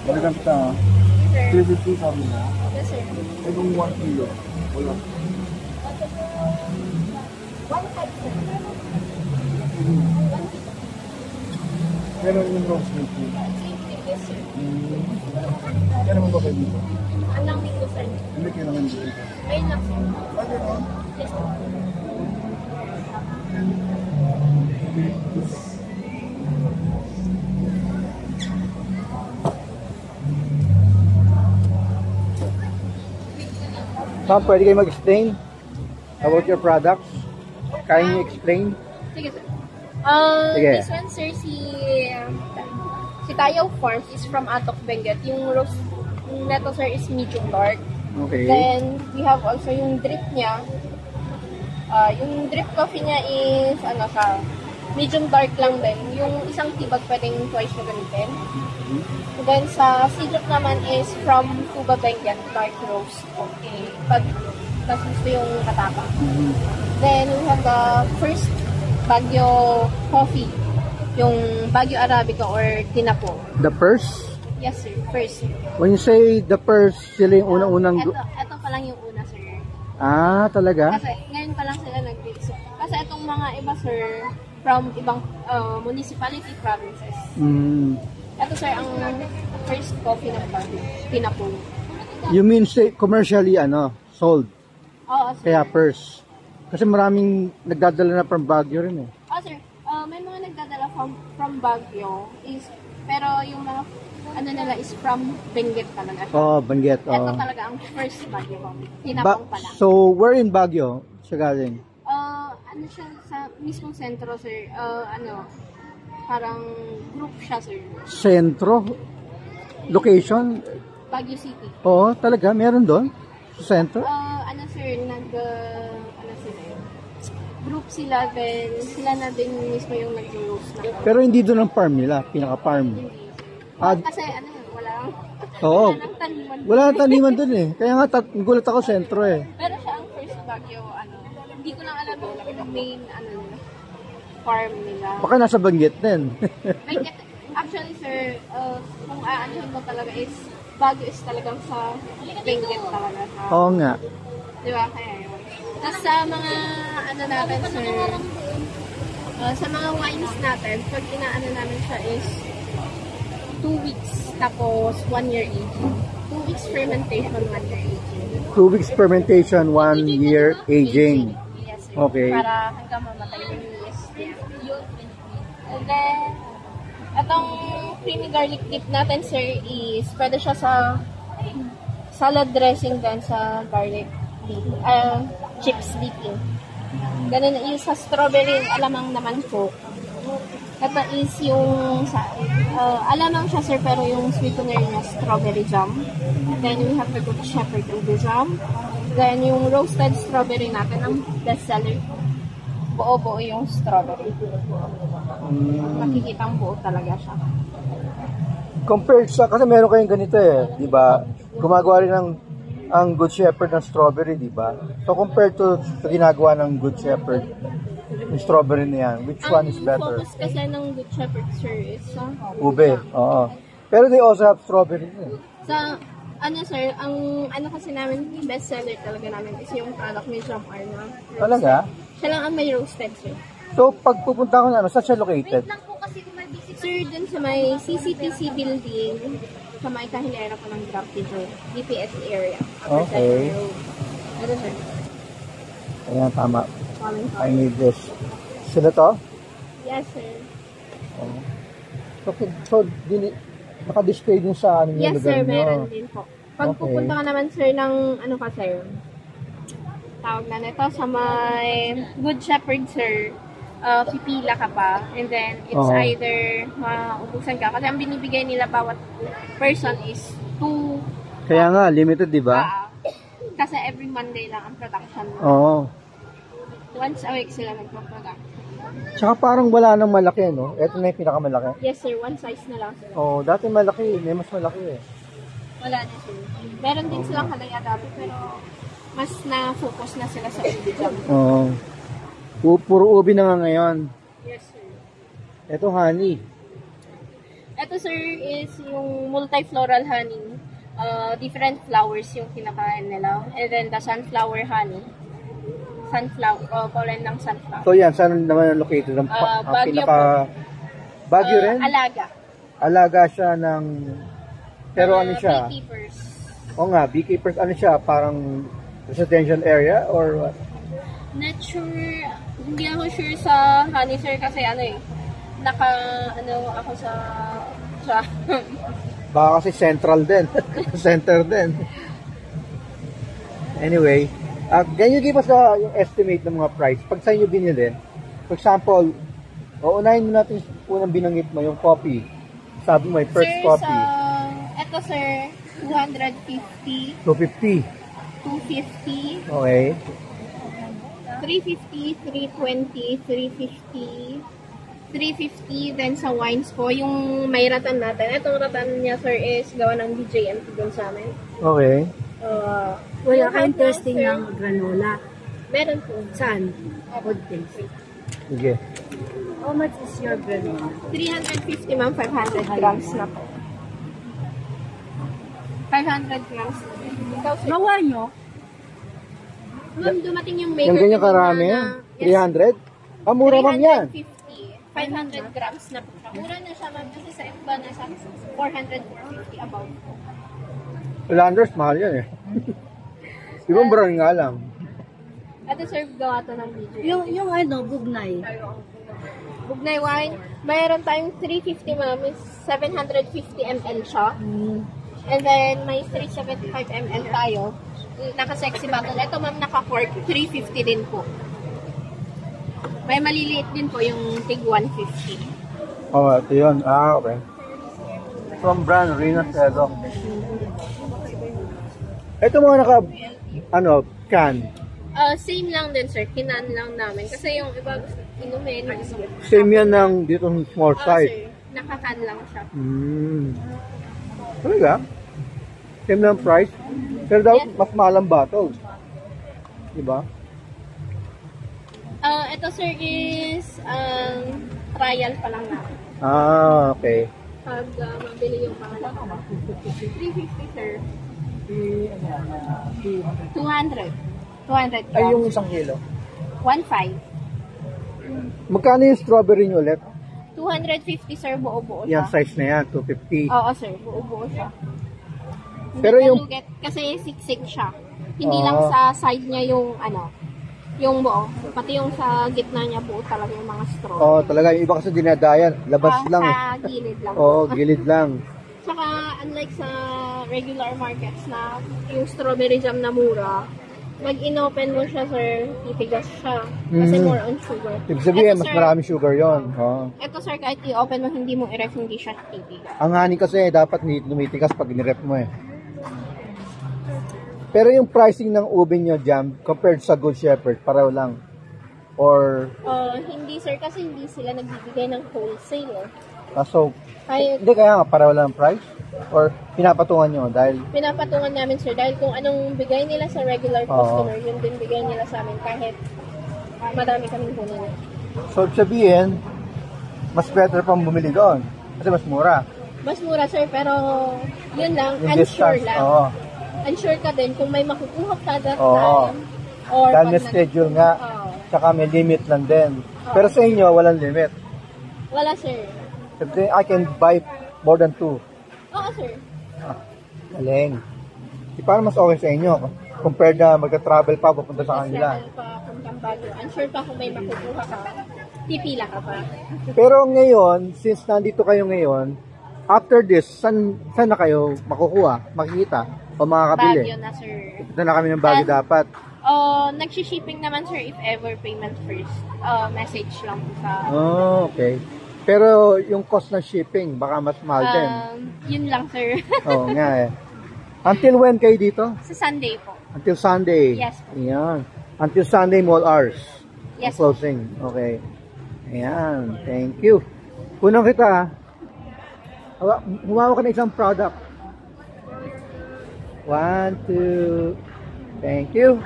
Balikan kita ha. Sir. 350 sabi mo. Yes, sir. Eh kung 1 kilo. Wala. 1.5, sir. Pero yung roast meat. Same thing, yes, sir. Kaya naman ba kayo dito? Ang lang dito, sir. Hindi kayo naman dito. Ngayon lang, sir. Pwede no? Yes, sir. Ma'am, pwede kayo mag-explain about your products? Kaya niyo explain? Sige, sir. Sige. This one, sir, si Tayaw Farms is from Atok, Benguet. Yung roast neto, sir, is medium dark. Okay. Then, we have also yung drip niya. Yung drip coffee niya is, medium dark lang din. Yung isang tibag pwedeng twice na gamitin. Then, sa C-drip naman is from Tuba Benguet, dark roast. Okay. Tapos gusto yung katapa. Then, we have the first Baguio coffee. Yung Baguio Arabica or Tinapo. The purse? Yes, sir. First. When you say the purse, sila yung unang-unang... Ito pa lang yung una, sir. Ah, talaga? Kasi ngayon pa lang sila nag-release. Kasi itong mga iba, sir, from ibang municipality provinces. Ito, sir, ang first coffee ng Baguio. Tinapo. You mean say commercially sold? Oo, sir. Kaya purse. Kasi maraming nagdadala na from Baguio rin eh. Oo, sir. May mga nagdadala from Baguio is, pero yung mga nila is from Benguet talaga. Oh, Benguet. Ito talaga ang first Baguio coffee. Tinapong pa lang. So, where in Baguio siya galing? Siya sa mismong sentro, sir. Parang group siya, sir. Sentro? Location? Baguio City. Oo, talaga? Meron doon? Sa sentro? Sir, group sila, then sila na din mismo yung nag-roast na. Pero hindi doon ang farm nila, pinaka-farm. Hindi. Kasi wala lang. Oo. Wala lang taniman. Wala nang taniman doon eh. Kaya nga, gulat ako sentro eh. Pero siya ang first Baguio, hindi ko lang alam yung main, farm nila. Baka nasa Benguet din. Actually, sir, kung aanuhin mo talaga is, Baguio is talagang sa Benguet talaga. Oo nga. Diba? Kaya yun. Tapos sa mga, natin, sir, sa mga wines natin, pag inaano namin siya is 2 weeks, tapos 1 year aging. 2 weeks fermentation, 1 year aging. 2 weeks fermentation, 1 year aging. Yes, sir. Okay. Para hanggang mamatay yung yeast niya. And then, itong creamy garlic dip natin, sir, is pwede siya sa salad dressing din sa garlic dip, chips dipping. Ganun is sa strawberry alamang naman po. Ito is yung alamang siya, sir, pero yung sweetener niya strawberry jam. Then we have the good shepherd ubi jam. Then yung roasted strawberry natin ang bestseller. Buo-buo yung strawberry. Makikita ang buo talaga siya. Compared sa, kasi meron kayong ganito eh, di ba? Gumagawa rin ang Good Shepherd ng strawberry, di ba? So compared to ginagawa ng Good Shepherd, yung strawberry na yan, which one is better? Ang focus kasi ng Good Shepherd, sir, is sa ube. Oo. Pero they also have strawberry eh. Sa, sir, ang kasi namin, bestseller talaga namin is yung product ni Jam Arna. Talaga? Siya lang ang may roasted, sir. So pag pupunta ko na, saan siya located? Sir, dun sa may CCTC building, sa may kahilera ko ng Grab Teacher, DPS area. Okay. Ano, sir? Ayan, tama. Calling I need this. Sila to? Yes, sir. So naka-display din sa ano Yes, yung sir, lugar nyo. meron din po. Pag Okay. pupunta ka naman, sir, ng sir, tawag na nito, sa may Good Shepherd, sir, pipila ka pa, and then it's either maubusan ka. Kasi ang binibigay nila bawat person is 2. Kaya nga, limited, di ba? Kasi every Monday lang ang production mo. Oo. Once a week sila nagpo-product. Tsaka parang wala nang malaki, no? Ito na yung pinakamalaki. Yes, sir. One size na lang, sir. Oo, dati malaki. May mas malaki eh. Wala na, sir. Meron din silang halaya dati, pero mas na-focus na sila sa ubi jam. Oo. Puro ubi na nga ngayon. Yes, sir. Ito honey. Ito sir is yung multi-floral honey. Different flowers yung kinakain nila. And then the sunflower honey. Sunflower, pollen ng sunflower. So yan, saan naman located? Ang Baguio Baguio rin? Alaga. Alaga siya ng... Pero ano siya? Beekeepers. O nga, beekeepers. Ano siya? Parang residential area or what? Not sure. Hindi ako sure sa honey sir kasi ano eh. Ako sa Baka kasi central din. Center din. Anyway, can you give us yung estimate ng mga price? Pag sa inyo binili, for example, uunahin mo natin unang binanggit mo, yung coffee. Sabi mo, yung first sir, coffee. Ito sir, 250. 250. 250. Okay. 350, 320, 350. 350 then sa wines po, yung may ratan natin. Itong ratan niya sir is gawa ng DJMP dun sa amin. Okay. Wala kayong testing ng granola. Meron po. Saan? Good taste. Sige. How much is your granola? 350 ma'am, 500 grams na po. 500 grams. Ikaw sir. Gawa nyo? Ma'am, dumating yung maker. Yung ganyan karami? 300? Ah, mura ma'am yan. 350. 500 grams na po siya. Mura na siya ma'am kasi sa iba na sa 450 about. Landers, mahal yan eh. Ibang brand nga lang. Ito sir, gawa to ng video. Yung ano, bugnay. Bugnay wine, mayroon tayong 350 ma'am, is 750 ml siya. And then may 375 ml tayo. Naka-sexy bottle. Ito ma'am, naka-cork, 350 din po. May maliliit din po yung tig 150. Oh, ito yun. Ah, okay. From brand, Rina Cedo. Ito mga can. Same lang din sir, kinan lang namin. Kasi yung iba gusto inumin. Same yan ng dito small size. Sir, nakakan lang siya. Talaga? Same lang price? Pero daw, mas mahal ang bottle. Diba? Ito sir is trial pa lang namin. Ah, okay. Pag mabili yung pangalan. 350 sir. 200. 200 Ay, yung isang kilo. 1.5. Magkano yung strawberry nyo ulit? 250 sir, buo-buo siya. Yan, size na yan, 250. Oo sir, buo-buo siya. Pero Hindi yung... nalugat kasi siksik siya. Hindi lang sa side niya yung yung buo. Pati yung sa gitna niya buo talaga yung mga straw. Oo, talaga. Yung iba kasi dinadayan. Labas lang eh. Sa gilid lang. Oo, gilid lang. Tsaka unlike sa regular markets na yung strawberry jam na mura, pag inopen mo siya sir, titigas siya. Kasi more on sugar. Ibig sabihin, Ito, mas sir, marami sugar yon. Oo. Ito sir, kahit i-open mo, hindi mo i-ref, hindi siya titigas. Ang honey kasi dapat lumitigas pag nirep mo eh. Pero yung pricing ng ube nyo jam compared sa Good Shepherd, pareho lang. Or... Hindi sir, kasi hindi sila nagbibigay ng wholesale. So, Kahit hindi kaya nga pareho lang ang price? Or pinapatungan nyo dahil... pinapatungan namin sir, dahil kung anong bigay nila sa regular customer, yun din bigay nila sa amin kahit madami kaming kunin. So, sabihin, mas better pang bumili doon. Kasi mas mura. Mas mura sir, pero yun lang, Yung unsure distance, lang. oo. Unsure ka din kung may makukuha ka that Oo. time. Or Dahil pag may schedule nga. Oo. Tsaka may limit lang din. Pero sa inyo, walang limit. Wala sir. Sabi, I can buy more than 2. Oo sir. Galing. Di parang mas okay sa inyo. Compared na magka-travel pa, papunta sa kanila. Mas pa kung Baguio. Unsure pa kung may makukuha ka. Pipila ka pa. Pero ngayon, since nandito kayo ngayon, after this, saan na kayo makukuha, makikita, o makakabili? Baguio na sir. Ito na kami ng Baguio dapat. Nag-shipping naman sir if ever payment first. Message lang po sa... Oh, okay. Pero yung cost ng shipping, baka mas mahal din. Yun lang sir. Oo nga eh. Until when kayo dito? Sa Sunday po. Until Sunday? Yes. Ayan. Until Sunday, mall hours? Yes. Closing. Okay. Ayan. Thank you. Punong kita. Humawa ka na isang product. 1, 2. Thank you.